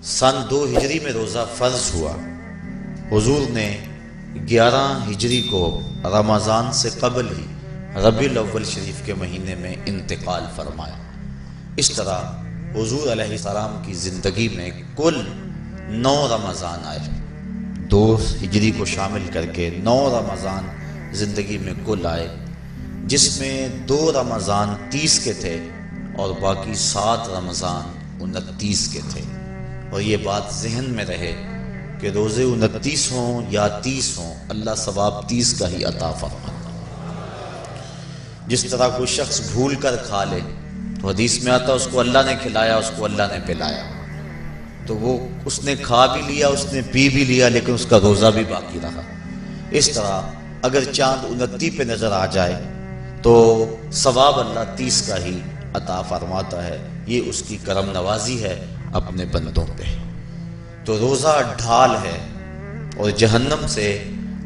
سن 2 ہجری میں روزہ فرض ہوا۔ حضور نے 11 ہجری کو رمضان سے قبل ہی ربیع الاول شریف کے مہینے میں انتقال فرمایا۔ اس طرح حضور علیہ السلام کی زندگی میں کل 9 رمضان آئے، 2 ہجری کو شامل کر کے 9 رمضان زندگی میں کل آئے، جس میں 2 رمضان 30 کے تھے اور باقی 7 رمضان 29 کے تھے۔ اور یہ بات ذہن میں رہے کہ روزے 29 ہوں یا 30 ہوں، اللہ ثواب 30 کا ہی عطا فرماتا۔ جس طرح کوئی شخص بھول کر کھا لے تو حدیث میں آتا اس کو اللہ نے کھلایا، اس کو اللہ نے پلایا، تو وہ اس نے کھا بھی لیا، اس نے پی بھی لیا، لیکن اس کا روزہ بھی باقی رہا۔ اس طرح اگر چاند 29 پہ نظر آ جائے تو ثواب اللہ 30 کا ہی عطا فرماتا ہے۔ یہ اس کی کرم نوازی ہے اپنے بندوں پہ۔ تو روزہ ڈھال ہے اور جہنم سے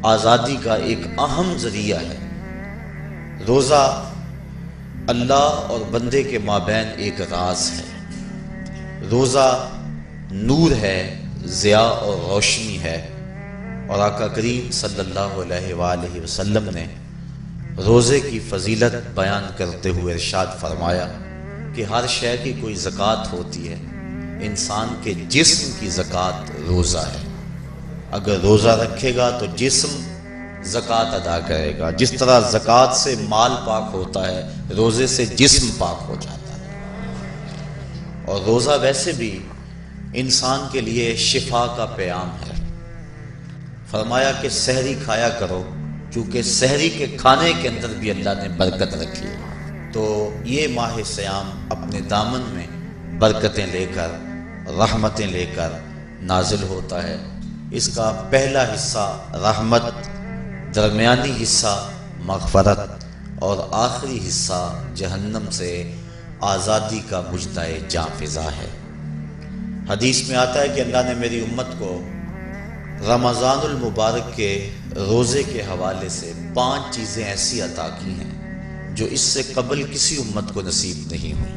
آزادی کا ایک اہم ذریعہ ہے۔ روزہ اللہ اور بندے کے مابین ایک راز ہے۔ روزہ نور ہے، ضیاء اور روشنی ہے، اور آقا کریم صلی اللہ علیہ وآلہ وسلم نے روزے کی فضیلت بیان کرتے ہوئے ارشاد فرمایا کہ ہر شے کی کوئی زکوٰۃ ہوتی ہے، انسان کے جسم کی زکوٰۃ روزہ ہے۔ اگر روزہ رکھے گا تو جسم زکوٰۃ ادا کرے گا۔ جس طرح زکوٰۃ سے مال پاک ہوتا ہے، روزے سے جسم پاک ہو جاتا ہے۔ اور روزہ ویسے بھی انسان کے لیے شفا کا پیام ہے۔ فرمایا کہ سحری کھایا کرو، کیونکہ سحری کے کھانے کے اندر بھی اللہ نے برکت رکھی ہے۔ تو یہ ماہ صیام اپنے دامن میں برکتیں لے کر، رحمتیں لے کر نازل ہوتا ہے۔ اس کا پہلا حصہ رحمت، درمیانی حصہ مغفرت، اور آخری حصہ جہنم سے آزادی کا مجدہ جاں فضا ہے۔ حدیث میں آتا ہے کہ اللہ نے میری امت کو رمضان المبارک کے روزے کے حوالے سے 5 چیزیں ایسی عطا کی ہیں جو اس سے قبل کسی امت کو نصیب نہیں ہوئی۔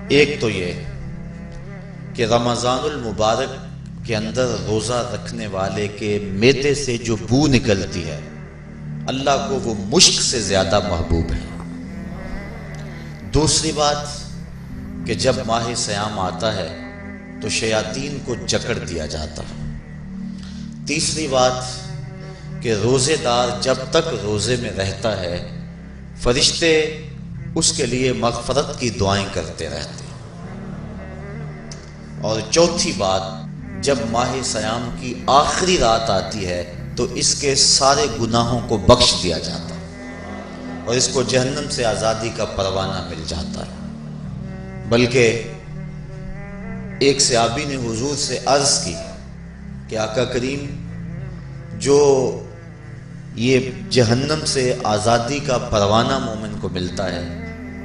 ایک تو یہ کہ رمضان المبارک کے اندر روزہ رکھنے والے کے معدے سے جو بو نکلتی ہے، اللہ کو وہ مشک سے زیادہ محبوب ہے۔ دوسری بات کہ جب ماہ صیام آتا ہے تو شیاطین کو جکڑ دیا جاتا ہے۔ تیسری بات کہ روزے دار جب تک روزے میں رہتا ہے، فرشتے اس کے لیے مغفرت کی دعائیں کرتے رہتے ہیں۔ اور چوتھی بات، جب ماہ صیام کی آخری رات آتی ہے تو اس کے سارے گناہوں کو بخش دیا جاتا ہے اور اس کو جہنم سے آزادی کا پروانہ مل جاتا ہے۔ بلکہ ایک صحابی نے حضور سے عرض کی کہ آقا کریم، جو یہ جہنم سے آزادی کا پروانہ مومن کو ملتا ہے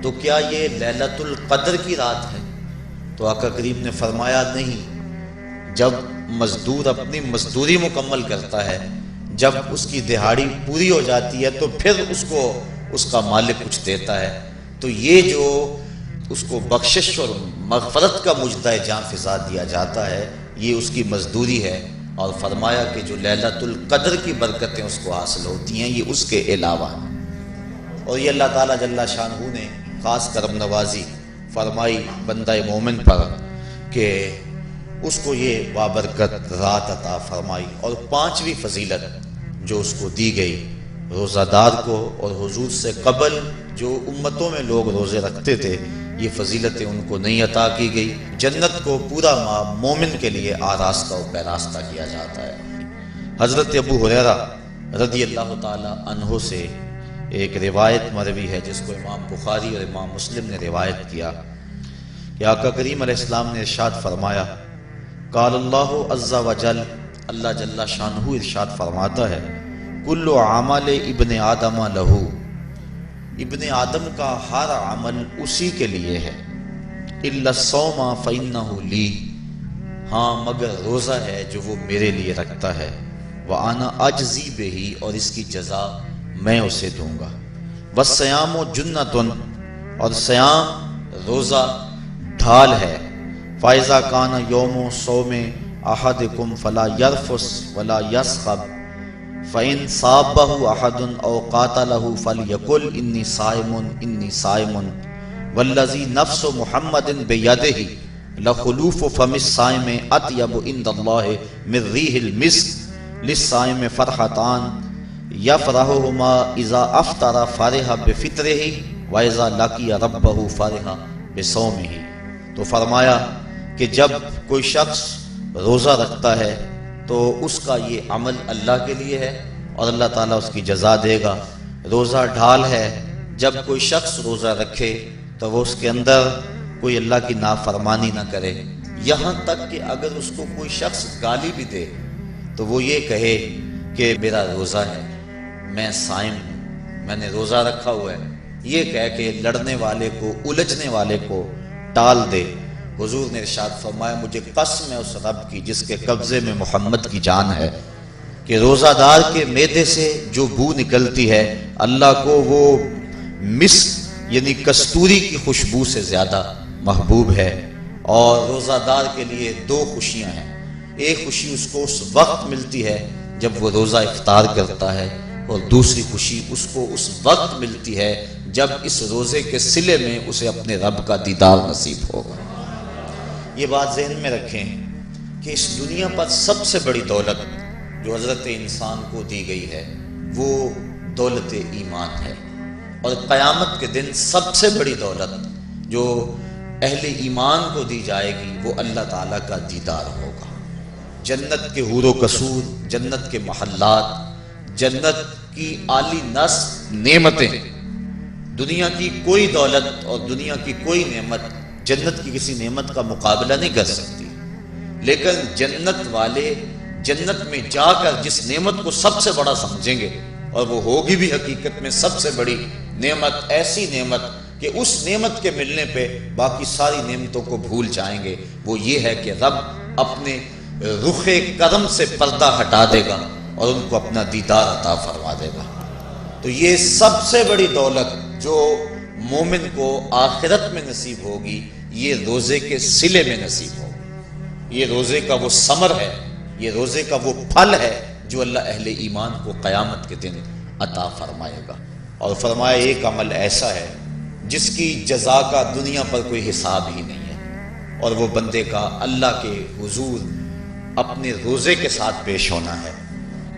تو کیا یہ لیلۃ القدر کی رات ہے؟ تو آقا کریم نے فرمایا نہیں، جب مزدور اپنی مزدوری مکمل کرتا ہے، جب اس کی دہاڑی پوری ہو جاتی ہے تو پھر اس کو اس کا مالک کچھ دیتا ہے، تو یہ جو اس کو بخشش اور مغفرت کا مجدہ جاں فضا دیا جاتا ہے، یہ اس کی مزدوری ہے۔ اور فرمایا کہ جو لیلۃ القدر کی برکتیں اس کو حاصل ہوتی ہیں، یہ اس کے علاوہ ہیں۔ اور یہ اللہ تعالیٰ جل شانہ نے خاص کرم نوازی فرمائی بندہ مومن پر کہ اس کو یہ بابرکت رات عطا فرمائی۔ اور 5ویں فضیلت جو اس کو دی گئی، روزہ دار کو اور حضور سے قبل جو امتوں میں لوگ روزے رکھتے تھے، یہ فضیلتیں ان کو نہیں عطا کی گئی۔ جنت کو پورا مومن کے لیے آراستہ و پیراستہ کیا جاتا ہے۔ حضرت ابو ہریرہ رضی اللہ تعالی عنہ سے ایک روایت مروی ہے جس کو امام بخاری اور امام مسلم نے روایت کیا کہ آقا کریم علیہ السلام نے ارشاد فرمایا، قال اللہ عز و جل، اللہ جل شانہ ارشاد فرماتا ہے، کل عمل ابن آدم لہو، ابن آدم کا ہر عمل اسی کے لیے ہے، الا الصوم فانہ لی، ہاں مگر روزہ ہے جو وہ میرے لیے رکھتا ہے، وانا اجزی بہ، اور اس کی جزا میں اسے دوں گا، والصیام جنۃ، اور صیام روزہ ڈھال ہے، فَإِذَا كَانَ يَوْمُ صَوْمِ أَحَدِكُمْ فَلَا يَرْفُثْ وَلَا يَصْخَبْ فَإِنْ صَابَّهُ أَحَدٌ أَوْ قَاتَلَهُ فَلْيَقُلْ إِنِّي صَائِمٌ وَالَّذِي نَفْسُ مُحَمَّدٍ بِيَدِهِ لَخُلُوفُ فَمِ الصَّائِمِ أَطْيَبُ عِندَ اللَّهِ مِنْ رِيحِ الْمِسْكِ لِلصَّائِمِ فَرْحَتَانِ يَفْرَحُهُمَا إِذَا أَفْطَرَ فَرِحَ بِفِطْرِهِ وَإِذَا لَقِيَ رَبَّهُ فَرِحَ بِصَوْمِهِ۔ تو فرمایا کہ جب کوئی شخص روزہ رکھتا ہے تو اس کا یہ عمل اللہ کے لیے ہے اور اللہ تعالیٰ اس کی جزا دے گا۔ روزہ ڈھال ہے، جب کوئی شخص روزہ رکھے تو وہ اس کے اندر کوئی اللہ کی نافرمانی نہ کرے، یہاں تک کہ اگر اس کو کوئی شخص گالی بھی دے تو وہ یہ کہے کہ میرا روزہ ہے، میں صائم ہوں، میں نے روزہ رکھا ہوا ہے، یہ کہہ کے لڑنے والے کو، الجھنے والے کو ٹال دے۔ حضور نے ارشاد فرمایا مجھے قسم ہے اس رب کی جس کے قبضے میں محمد کی جان ہے کہ روزہ دار کے معدے سے جو بو نکلتی ہے اللہ کو وہ مسک یعنی کستوری کی خوشبو سے زیادہ محبوب ہے۔ اور روزہ دار کے لیے دو خوشیاں ہیں، ایک خوشی اس کو اس وقت ملتی ہے جب وہ روزہ افطار کرتا ہے، اور دوسری خوشی اس کو اس وقت ملتی ہے جب اس روزے کے صلے میں اسے اپنے رب کا دیدار نصیب ہوگا۔ یہ بات ذہن میں رکھیں کہ اس دنیا پر سب سے بڑی دولت جو حضرت انسان کو دی گئی ہے وہ دولت ایمان ہے، اور قیامت کے دن سب سے بڑی دولت جو اہل ایمان کو دی جائے گی وہ اللہ تعالیٰ کا دیدار ہوگا۔ جنت کے حور و قصور، جنت کے محلات، جنت کی اعلی نسل نعمتیں، دنیا کی کوئی دولت اور دنیا کی کوئی نعمت جنت کی کسی نعمت کا مقابلہ نہیں کر سکتی، لیکن جنت والے جنت میں جا کر جس نعمت کو سب سے بڑا سمجھیں گے، اور وہ ہوگی بھی حقیقت میں سب سے بڑی نعمت، ایسی نعمت کہ اس نعمت کے ملنے پہ باقی ساری نعمتوں کو بھول جائیں گے، وہ یہ ہے کہ رب اپنے رخ کرم سے پردہ ہٹا دے گا اور ان کو اپنا دیدار عطا فرما دے گا۔ تو یہ سب سے بڑی دولت جو مومن کو آخرت میں نصیب ہوگی یہ روزے کے صلے میں نصیب ہوگی، یہ روزے کا وہ ثمر ہے، یہ روزے کا وہ پھل ہے جو اللہ اہل ایمان کو قیامت کے دن عطا فرمائے گا۔ اور فرمایا ایک عمل ایسا ہے جس کی جزا کا دنیا پر کوئی حساب ہی نہیں ہے، اور وہ بندے کا اللہ کے حضور اپنے روزے کے ساتھ پیش ہونا ہے۔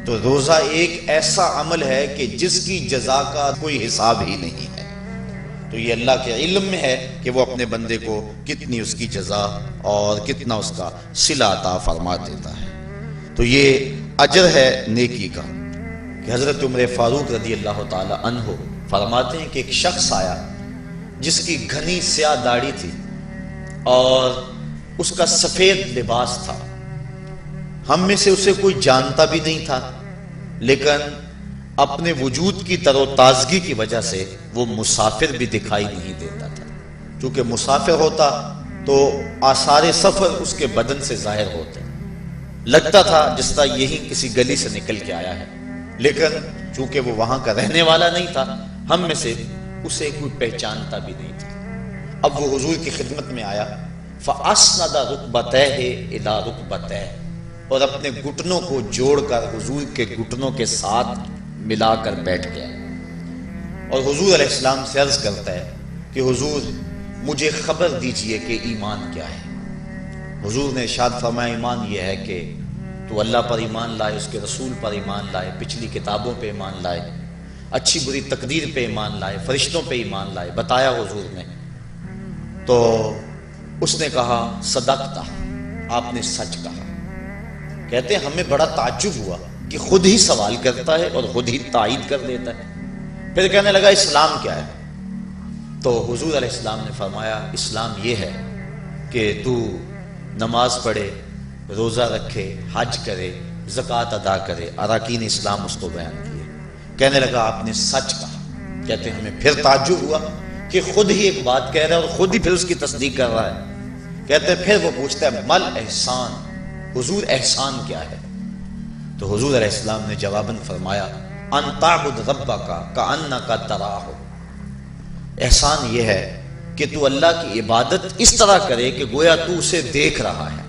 تو روزہ ایک ایسا عمل ہے کہ جس کی جزا کا کوئی حساب ہی نہیں ہے، تو یہ اللہ کے علم میں ہے کہ وہ اپنے بندے کو کتنی اس کی جزا اور کتنا اس کا صلہ عطا فرما دیتا ہے۔ تو یہ اجر ہے نیکی کا کہ حضرت عمر فاروق رضی اللہ تعالی عنہ فرماتے ہیں کہ ایک شخص آیا جس کی گھنی سیاہ داڑھی تھی اور اس کا سفید لباس تھا، ہم میں سے اسے کوئی جانتا بھی نہیں تھا، لیکن اپنے وجود کی تر و تازگی کی وجہ سے وہ مسافر بھی دکھائی نہیں دیتا تھا، چونکہ مسافر ہوتا تو آثار سفر اس کے بدن سے ظاہر ہوتے، لگتا تھا جس طرح یہی کسی گلی سے نکل کے آیا ہے، لیکن چونکہ وہ وہاں کا رہنے والا نہیں تھا، ہم میں سے اسے کوئی پہچانتا بھی نہیں تھا۔ اب وہ حضور کی خدمت میں آیا، فَأَسْنَدَ رُكْبَتَيْهِ إِلَىٰ رُكْبَتَيْهِ، اور اپنے گھٹنوں کو جوڑ کر حضور کے گھٹنوں کے ساتھ ملا کر بیٹھ گیا، اور حضور علیہ السلام سے عرض کرتا ہے کہ حضور مجھے خبر دیجئے کہ ایمان کیا ہے۔ حضور نے ارشاد فرمایا ایمان یہ ہے کہ تو اللہ پر ایمان لائے، اس کے رسول پر ایمان لائے، پچھلی کتابوں پہ ایمان لائے، اچھی بری تقدیر پہ ایمان لائے، فرشتوں پہ ایمان لائے، بتایا حضور نے۔ تو اس نے کہا صدقتا، آپ نے سچ کہا۔ کہتے ہیں ہمیں بڑا تعجب ہوا کہ خود ہی سوال کرتا ہے اور خود ہی تائید کر دیتا ہے۔ پھر کہنے لگا اسلام کیا ہے؟ تو حضور علیہ السلام نے فرمایا اسلام یہ ہے کہ تو نماز پڑھے، روزہ رکھے، حج کرے، زکوٰۃ ادا کرے، اراکین اسلام اس کو بیان کیے۔ کہنے لگا آپ نے سچ کہا۔ کہتے ہیں ہمیں پھر تعجب ہوا کہ خود ہی ایک بات کہہ رہا ہے اور خود ہی پھر اس کی تصدیق کر رہا ہے۔ کہتے ہیں پھر وہ پوچھتا ہے مل احسان، حضور احسان کیا ہے؟ تو حضور علیہ السلام نے جواباً فرمایا ان تعبد ربک کأنک تراہ، احسان یہ ہے کہ تو اللہ کی عبادت اس طرح کرے کہ گویا تو اسے دیکھ رہا ہے،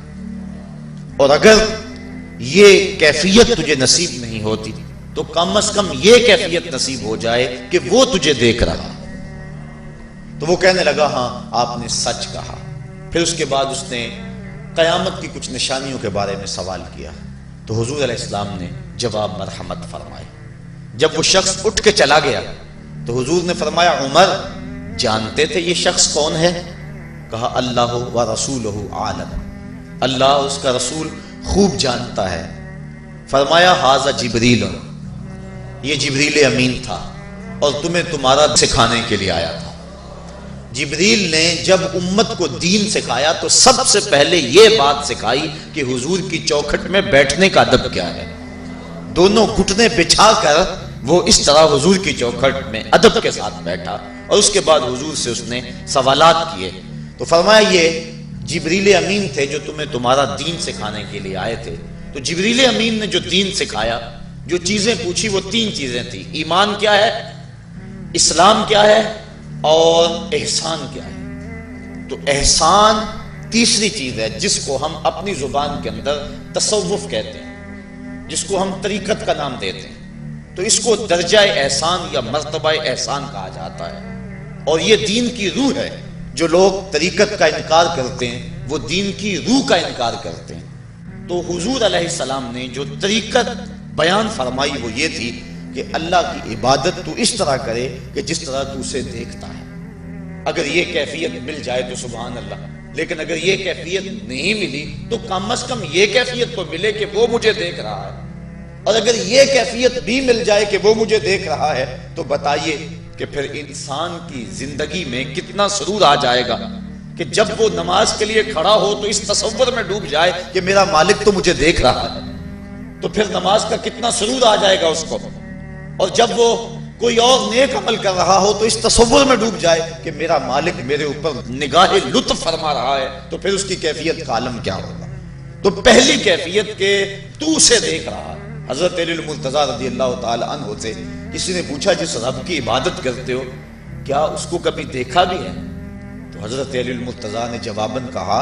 اور اگر یہ کیفیت تجھے نصیب نہیں ہوتی تو کم از کم یہ کیفیت نصیب ہو جائے کہ وہ تجھے دیکھ رہا ہے۔ تو وہ کہنے لگا ہاں آپ نے سچ کہا۔ پھر اس کے بعد اس نے قیامت کی کچھ نشانیوں کے بارے میں سوال کیا، تو حضور علیہ السلام نے جواب مرحمت فرمائے۔ جب وہ شخص اٹھ کے چلا گیا تو حضور نے فرمایا عمر جانتے تھے یہ شخص کون ہے؟ کہا اللہ و رسولہ عالم، اللہ اس کا رسول خوب جانتا ہے۔ فرمایا ھذا جبریل، یہ جبریل امین تھا اور تمہیں تمہارا سکھانے کے لیے آیا تھا۔ جبریل نے جب امت کو دین سکھایا تو سب سے پہلے یہ بات سکھائی کہ حضور کی چوکھٹ میں بیٹھنے کا ادب کیا ہے۔ دونوں گھٹنے بچھا کر وہ اس طرح حضور کی چوکھٹ میں ادب کے ساتھ بیٹھا، اور اس کے بعد حضور سے اس نے سوالات کیے۔ تو فرمایا یہ جبریل امین تھے جو تمہیں تمہارا دین سکھانے کے لیے آئے تھے۔ تو جبریل امین نے جو دین سکھایا، جو چیزیں پوچھی، وہ 3 چیزیں تھیں۔ ایمان کیا ہے، اسلام کیا ہے، اور احسان کیا ہے۔ تو احسان تیسری چیز ہے جس کو ہم اپنی زبان کے اندر تصوف کہتے ہیں، جس کو ہم طریقت کا نام دیتے ہیں۔ تو اس کو درجہ احسان یا مرتبہ احسان کہا جاتا ہے، اور یہ دین کی روح ہے۔ جو لوگ طریقت کا انکار کرتے ہیں وہ دین کی روح کا انکار کرتے ہیں۔ تو حضور علیہ السلام نے جو طریقت بیان فرمائی وہ یہ تھی کہ اللہ کی عبادت تو اس طرح کرے کہ جس طرح تو اسے دیکھتا ہے۔ اگر یہ کیفیت مل جائے تو سبحان اللہ، لیکن اگر یہ کیفیت نہیں ملی تو کم از کم یہ کیفیت تو ملے کہ وہ مجھے دیکھ رہا ہے۔ اور اگر یہ کیفیت بھی مل جائے کہ وہ مجھے دیکھ رہا ہے تو بتائیے کہ پھر انسان کی زندگی میں کتنا سرور آ جائے گا کہ جب وہ نماز کے لیے کھڑا ہو تو اس تصور میں ڈوب جائے کہ میرا مالک تو مجھے دیکھ رہا ہے۔ تو پھر نماز کا کتنا سرور آ جائے گا اس کو۔ اور جب وہ کوئی اور نیک عمل کر رہا ہو تو اس تصور میں ڈوب جائے کہ میرا مالک میرے اوپر نگاہ لطف فرما رہا ہے، تو پھر اس کی کیفیت کا عالم کیا ہوگا۔ تو پہلی کیفیت کہ تو اسے دیکھ رہا ہے۔ حضرت علی المرتضیٰ رضی اللہ تعالی عنہ سے کسی نے پوچھا جس رب کی عبادت کرتے ہو کیا اس کو کبھی دیکھا بھی ہے؟ تو حضرت علی المرتضیٰ نے جواباً کہا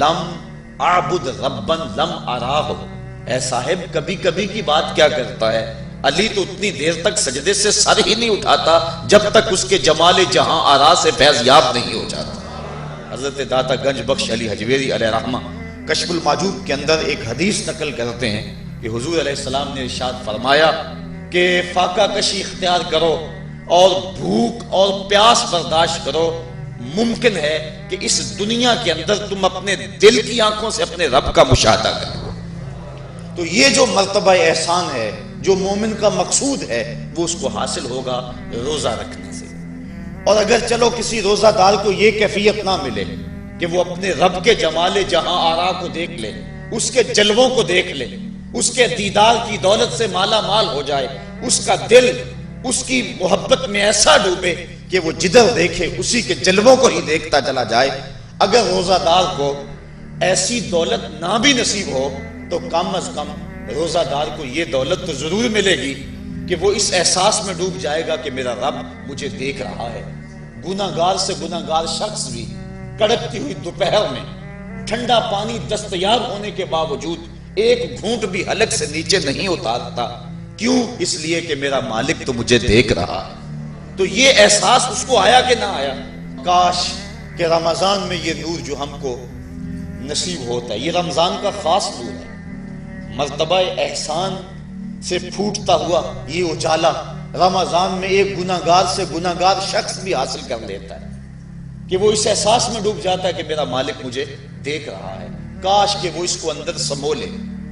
لم اعبد ربا لم اراہ، اے صاحب کبھی کبھی کی بات کیا کرتا ہے، علی تو اتنی دیر تک سجدے سے سر ہی نہیں اٹھاتا جب تک اس کے جمال جہاں آرا سے فیض یاب نہیں ہو جاتا۔ حضرت داتا گنج بخش علی حجویری علیہ رحمہ کشف المعجوب کے اندر ایک حدیث نقل کرتے ہیں کہ حضور علیہ السلام نے ارشاد فرمایا کہ فاقہ کشی اختیار کرو اور بھوک اور پیاس برداشت کرو، ممکن ہے کہ اس دنیا کے اندر تم اپنے دل کی آنکھوں سے اپنے رب کا مشاہدہ کرو۔ تو یہ جو مرتبہ احسان ہے، جو مومن کا مقصود ہے، وہ اس کو حاصل ہوگا روزہ رکھنے سے۔ اور اگر چلو کسی روزہ دار کو یہ کیفیت نہ ملے کہ وہ اپنے رب کے جمال جہاں آرا کو دیکھ لے، اس کے جلووں کو دیکھ لے، اس کے دیدار کی دولت سے مالا مال ہو جائے، اس کا دل اس کی محبت میں ایسا ڈوبے کہ وہ جدھر دیکھے اسی کے جلووں کو ہی دیکھتا چلا جائے، اگر روزہ دار کو ایسی دولت نہ بھی نصیب ہو تو کم از کم روزہ دار کو یہ دولت تو ضرور ملے گی کہ وہ اس احساس میں ڈوب جائے گا کہ میرا رب مجھے دیکھ رہا ہے۔ گناہ گار سے گناہ گار شخص بھی کڑکتی ہوئی دوپہر میں ٹھنڈا پانی دستیاب ہونے کے باوجود ایک گھونٹ بھی حلق سے نیچے نہیں اتارتا، کیوں؟ اس لیے کہ میرا مالک تو مجھے دیکھ رہا ہے۔ تو یہ احساس اس کو آیا کہ نہ آیا؟ کاش کہ رمضان میں یہ نور جو ہم کو نصیب ہوتا ہے، یہ رمضان کا خاص نور ہے، مرتبہ احسان سے پھوٹتا ہوا یہ اجالا رمضان میں ایک گناہگار سے گناہگار شخص بھی حاصل کر لیتا ہے کہ وہ اس احساس میں ڈوب جاتا ہے کہ میرا مالک مجھے دیکھ رہا ہے۔ کاش کہ وہ اس کو اندر سمو لے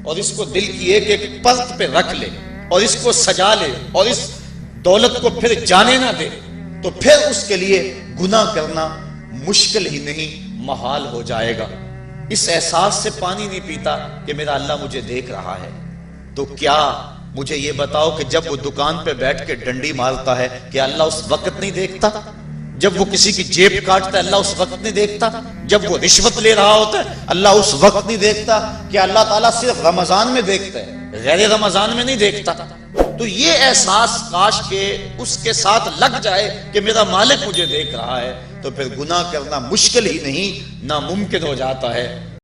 اور اس کو دل کی ایک ایک پرت پہ رکھ لے اور اس کو سجا لے اور اس دولت کو پھر جانے نہ دے، تو پھر اس کے لیے گناہ کرنا مشکل ہی نہیں محال ہو جائے گا۔ اس احساس سے پانی نہیں پیتا کہ میرا اللہ مجھے دیکھ رہا ہے، تو کیا مجھے یہ بتاؤ کہ جب وہ دکان پہ بیٹھ کے ڈنڈی مارتا ہے کہ اللہ اس وقت نہیں دیکھتا؟ جب وہ کسی کی جیب کاٹتا ہے اللہ اس وقت نہیں دیکھتا؟ جب وہ رشوت لے رہا ہوتا ہے اللہ اس وقت نہیں دیکھتا؟ کہ اللہ تعالیٰ صرف رمضان میں دیکھتا ہے، غیر رمضان میں نہیں دیکھتا؟ تو یہ احساس کاش کہ اس کے ساتھ لگ جائے کہ میرا مالک مجھے دیکھ رہا ہے، تو پھر گناہ کرنا مشکل ہی نہیں ناممکن ہو جاتا ہے۔